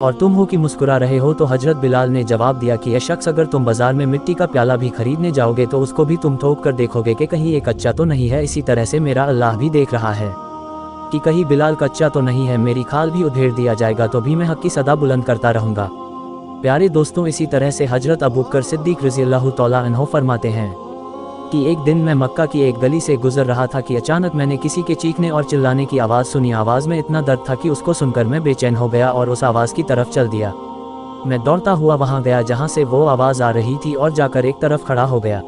और तुम हो कि मुस्कुरा रहे हो। तो हजरत बिलाल ने जवाब दिया कि यह शख्स अगर तुम बाजार में मिट्टी का प्याला भी खरीदने जाओगे तो उसको भी तुम ठोक कर देखोगे कि कहीं ये कच्चा तो नहीं है। इसी तरह से मेरा अल्लाह भी देख रहा है कि कहीं बिलाल कच्चा तो नहीं है। मेरी खाल भी उधेड़ दिया जाएगा तो भी मैं हक की सदा बुलंद करता रहूँगा। प्यारे दोस्तों, इसी तरह से हजरत अबू बकर सिद्दीक रज़ियल्लाहु तआला अन्हु फरमाते हैं कि एक दिन मैं मक्का की एक गली से गुजर रहा था कि अचानक मैंने किसी के चीखने और चिल्लाने की आवाज़ सुनी। आवाज़ में इतना दर्द था कि उसको सुनकर मैं बेचैन हो गया और उस आवाज़ की तरफ चल दिया। मैं दौड़ता हुआ वहां गया जहां से वो आवाज़ आ रही थी और जाकर एक तरफ खड़ा हो गया।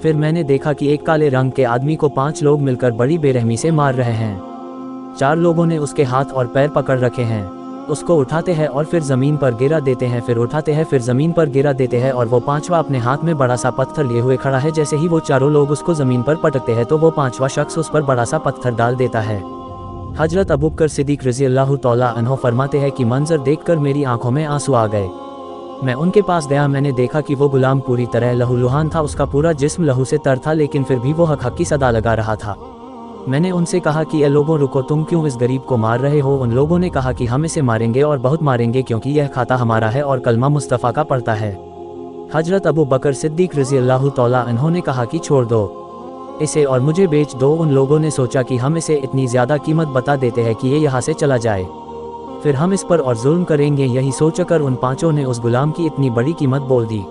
फिर मैंने देखा कि एक काले रंग के आदमी को 5 लोग मिलकर बड़ी बेरहमी से मार रहे हैं। 4 लोगों ने उसके हाथ और पैर पकड़ रखे हैं। उसको उठाते हैं और फिर ज़मीन पर गिरा देते हैं, फिर उठाते हैं, फिर ज़मीन पर गिरा देते हैं। और वो 5वां अपने हाथ में बड़ा सा पत्थर लिए हुए खड़ा है। जैसे ही वो 4 लोग उसको ज़मीन पर पटकते हैं तो वो 5वां शख्स उस पर बड़ा सा पत्थर डाल देता है। हजरत अबू बकर सिद्दीक रज़ियल्लाहु तआला अन्हु फरमाते हैं कि मंजर देखकर मेरी आंखों में आंसू आ गए। मैं उनके पास गया। मैंने देखा कि वो गुलाम पूरी तरह लहूलुहान था। उसका पूरा जिस्म लहू से तर था, लेकिन फिर भी वो हक की सदा लगा रहा था। मैंने उनसे कहा कि ये लोगों रुको, तुम क्यों इस गरीब को मार रहे हो? उन लोगों ने कहा कि हम इसे मारेंगे और बहुत मारेंगे, क्योंकि यह खाता हमारा है और कलमा मुस्तफ़ा का पढ़ता है। हजरत अबू बकर सिद्दीक रज़ियल्लाहु तआला अन्हु ने कहा कि छोड़ दो इसे और मुझे बेच दो। उन लोगों ने सोचा कि हम इसे इतनी ज़्यादा कीमत बता देते हैं कि ये यहाँ से चला जाए, फिर हम इस पर और जुल्म करेंगे। यही सोचकर उन 5 ने उस गुलाम की इतनी बड़ी कीमत बोल दी।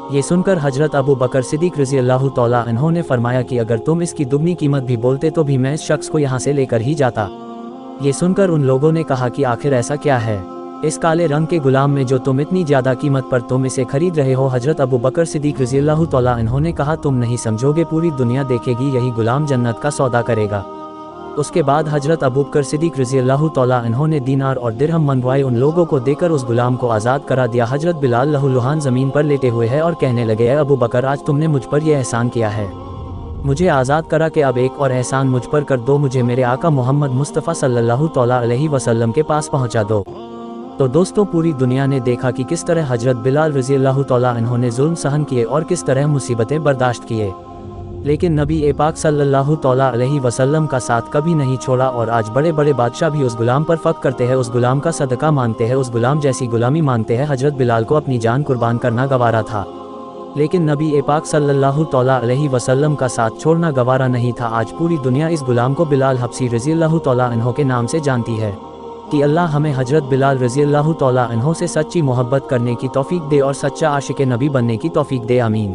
ये सुनकर हजरत अबू बकर सिद्दीक रज़ियल्लाहु तआला अन्हु ने फरमाया कि अगर तुम इसकी दुगनी कीमत भी बोलते तो भी मैं इस शख्स को यहाँ से लेकर ही जाता। ये सुनकर उन लोगों ने कहा कि आखिर ऐसा क्या है इस काले रंग के गुलाम में जो तुम इतनी ज़्यादा कीमत पर तुम इसे खरीद रहे हो? हजरत अबू बकर सिद्दीक रज़ियल्लाहु तआला अन्हु ने कहा, तुम नहीं समझोगे, पूरी दुनिया देखेगी, यही गुलाम जन्नत का सौदा करेगा। उसके बाद हजरत अबू बकर सिद्दीक रज़ियल्लाहु तआला अन्हु ने दीनार और दिरहम मंगवाए, उन लोगों को देकर उस गुलाम को आज़ाद करा दिया। हजरत बिलाल लहूलुहान ज़मीन पर लेटे हुए हैं और कहने लगे, अबू बकर, आज तुमने मुझ पर यह एहसान किया है, मुझे आज़ाद करा कि अब एक और एहसान मुझ पर कर दो, मुझे मेरे आका मोहम्मद मुस्तफ़ा सल्लल्लाहु तआला अलैहि वसल्लम के पास पहुँचा दो। तो दोस्तों, पूरी दुनिया ने देखा कि किस तरह हजरत बिलाल रज़ियल्लाहु तआला अन्हु ने जुल्म सहन किए और किस तरह मुसीबतें बर्दाश्त किए, लेकिन नबी पाक सल्लल्लाहु तआला अलैहि वसल्लम का साथ कभी नहीं छोड़ा। और आज बड़े बड़े बादशाह भी उस गुलाम पर फ़ख्र करते हैं, उस गुलाम का सदका मांगते हैं, उस गुलाम जैसी गुलामी मांगते हैं। हजरत बिलाल को अपनी जान कुर्बान करना गवारा था, लेकिन नबी पाक सल्लल्लाहु तआला अलैहि वसल्लम का साथ छोड़ना गवारा नहीं था। आज पूरी दुनिया इस गुलाम को बिलाल हबशी रज़ियल्लाहु तआला अन्हु के नाम से जानती है। कि अल्लाह हमें हजरत बिलाल रज़ियल्लाहु तआला अन्हु से सच्ची मोहब्बत करने की तौफीक दे और सच्चा आशिक नबी बनने की तौफीक दे। आमीन।